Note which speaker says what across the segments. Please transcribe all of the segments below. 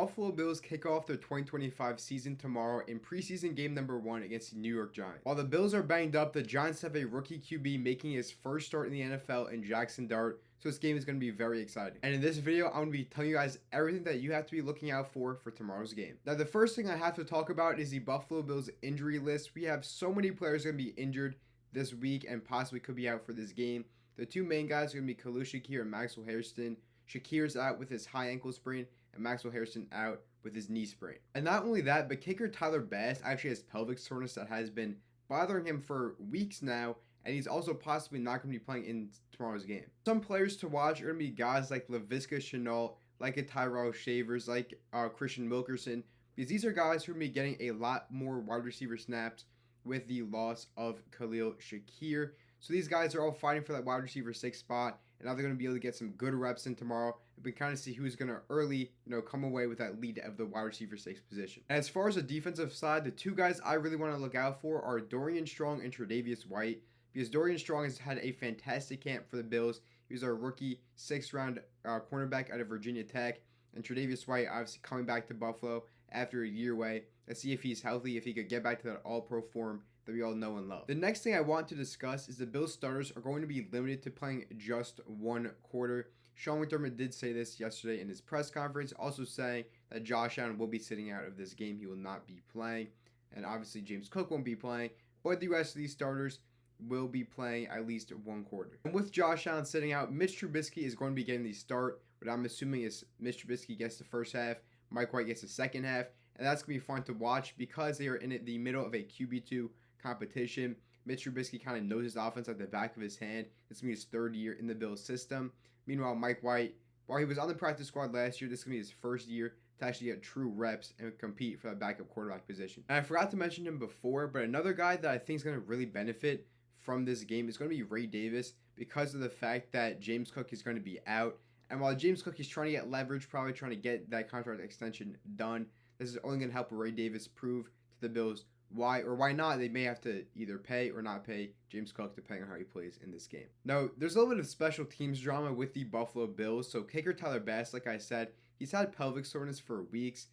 Speaker 1: Buffalo Bills kick off their 2025 season tomorrow in preseason game number 1 against the New York Giants. While the Bills are banged up, the Giants have a rookie QB making his first start in the NFL in Jackson Dart, so this game is going to be very exciting. And in this video, I'm going to be telling you guys everything that you have to be looking out for tomorrow's game. Now, the first thing I have to talk about is the Buffalo Bills injury list. We have so many players going to be injured this week and possibly could be out for this game. The two main guys are going to be Khalil Shakir and Maxwell Hairston. Shakir's out with his high ankle sprain, and Maxwell Hairston out with his knee sprain. And not only that, but kicker Tyler Bass actually has pelvic soreness that has been bothering him for weeks now, and he's also possibly not going to be playing in tomorrow's game. Some players to watch are going to be guys like Laviska Shenault, like a Tyrell Shavers, like Christian Wilkerson, because these are guys who are going to be getting a lot more wide receiver snaps with the loss of Khalil Shakir. So these guys are all fighting for that wide receiver 6 spot, and now they're going to be able to get some good reps in tomorrow. And we can kind of see who's going to early, come away with that lead of the wide receiver 6 position. And as far as the defensive side, the two guys I really want to look out for are Dorian Strong and Tre'Davious White, because Dorian Strong has had a fantastic camp for the Bills. He was our rookie 6th round cornerback out of Virginia Tech, and Tre'Davious White obviously coming back to Buffalo after a year away. Let's see if he's healthy, if he could get back to that all-pro form that we all know and love. The next thing I want to discuss is the Bills starters are going to be limited to playing just one quarter. Sean McDermott did say this yesterday in his press conference, also saying that Josh Allen will be sitting out of this game. He will not be playing, and obviously James Cook won't be playing, but the rest of these starters will be playing at least one quarter. And with Josh Allen sitting out, Mitch Trubisky is going to be getting the start. What I'm assuming is Mitch Trubisky gets the first half, Mike White gets the second half, and that's going to be fun to watch because they are in the middle of a QB2 competition. Mitch Trubisky kind of knows his offense at the back of his hand. This is going to be his 3rd year in the Bills system. Meanwhile, Mike White, while he was on the practice squad last year, this is going to be his first year to actually get true reps and compete for that backup quarterback position. And I forgot to mention him before, but another guy that I think is going to really benefit from this game is going to be Ray Davis because of the fact that James Cook is going to be out. And while James Cook is trying to get leverage, probably trying to get that contract extension done, this is only going to help Ray Davis prove to the Bills why or why not they may have to either pay or not pay James Cook depending on how he plays in this game. Now, there's a little bit of special teams drama with the Buffalo Bills. So kicker Tyler Bass, like I said, he's had pelvic soreness for weeks,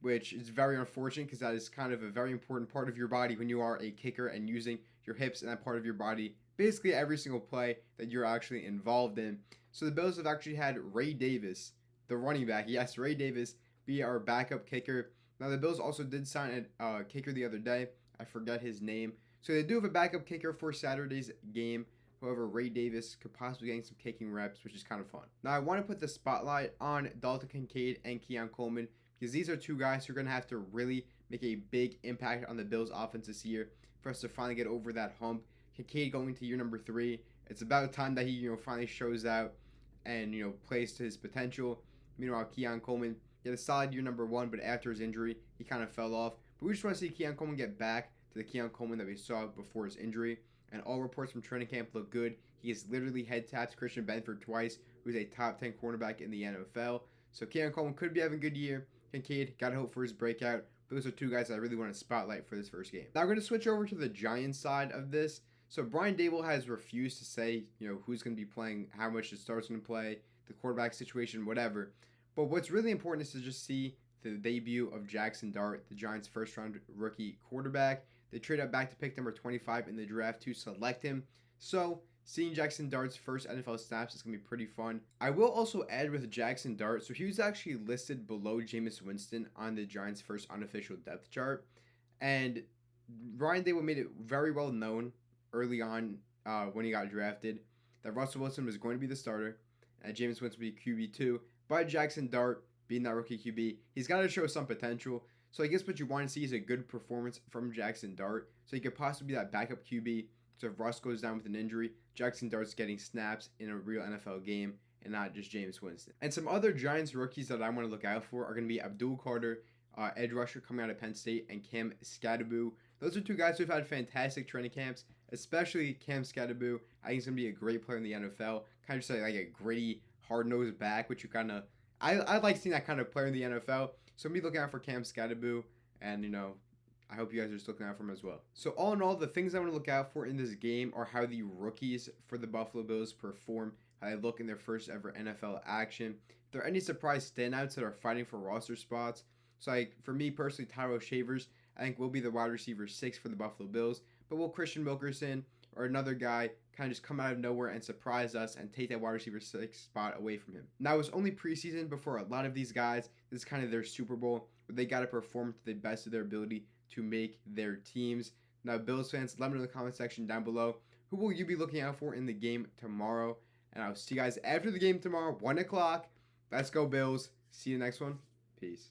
Speaker 1: which is very unfortunate because that is kind of a very important part of your body when you are a kicker and using your hips and that part of your body basically every single play that you're actually involved in. So the Bills have actually had Ray Davis, the running back, yes, Ray Davis, be our backup kicker. Now, the Bills also did sign a kicker the other day. I forget his name. So they do have a backup kicker for Saturday's game. However, Ray Davis could possibly get some kicking reps, which is kind of fun. Now, I want to put the spotlight on Dalton Kincaid and Keon Coleman because these are two guys who are going to have to really make a big impact on the Bills' offense this year for us to finally get over that hump. Kincaid going to year number 3. It's about time that he finally shows out and plays to his potential. Meanwhile, Keon Coleman, he had a solid year number 1, but after his injury, he kind of fell off. But we just want to see Keon Coleman get back to the Keon Coleman that we saw before his injury. And all reports from training camp look good. He has literally head tapped Christian Benford twice, who's a top 10 cornerback in the NFL. So Keon Coleman could be having a good year. Kincaid, got to hope for his breakout. Those are two guys I really want to spotlight for this first game. Now we're going to switch over to the Giants side of this. So Brian Daboll has refused to say, who's going to be playing, how much the star's going to play, the quarterback situation, whatever. But what's really important is to just see the debut of Jackson Dart, the Giants' first-round rookie quarterback. They traded up back to pick number 25 in the draft to select him. So seeing Jackson Dart's first NFL snaps is going to be pretty fun. I will also add with Jackson Dart, so he was actually listed below Jameis Winston on the Giants' first unofficial depth chart. And Brian Daboll made it very well known early on when he got drafted that Russell Wilson was going to be the starter and Jameis Winston would be QB2. But Jackson Dart, being that rookie QB, he's got to show some potential. So I guess what you want to see is a good performance from Jackson Dart. So he could possibly be that backup QB. So if Russ goes down with an injury, Jackson Dart's getting snaps in a real NFL game and not just Jameis Winston. And some other Giants rookies that I want to look out for are going to be Abdul Carter, edge rusher coming out of Penn State, and Cam Skattebo. Those are two guys who've had fantastic training camps, especially Cam Skattebo. I think he's going to be a great player in the NFL. Kind of just like a gritty, hard-nosed back, which you kind of... I like seeing that kind of player in the NFL. So I'm going to be looking out for Cam Skattebo, and, I hope you guys are just looking out for him as well. So all in all, the things I want to look out for in this game are how the rookies for the Buffalo Bills perform, how they look in their first ever NFL action. there any surprise standouts that are fighting for roster spots. So, like, for me personally, Tyrell Shavers, I think, will be the wide receiver 6 for the Buffalo Bills. But will Christian Wilkerson or another guy kind of just come out of nowhere and surprise us and take that wide receiver 6 spot away from him? Now, it was only preseason before a lot of these guys, this is kind of their Super Bowl, where they got to perform to the best of their ability to make their teams. Now, Bills fans, let me know in the comment section down below, who will you be looking out for in the game tomorrow? And I'll see you guys after the game tomorrow, 1 o'clock. Let's go, Bills. See you next one. Peace.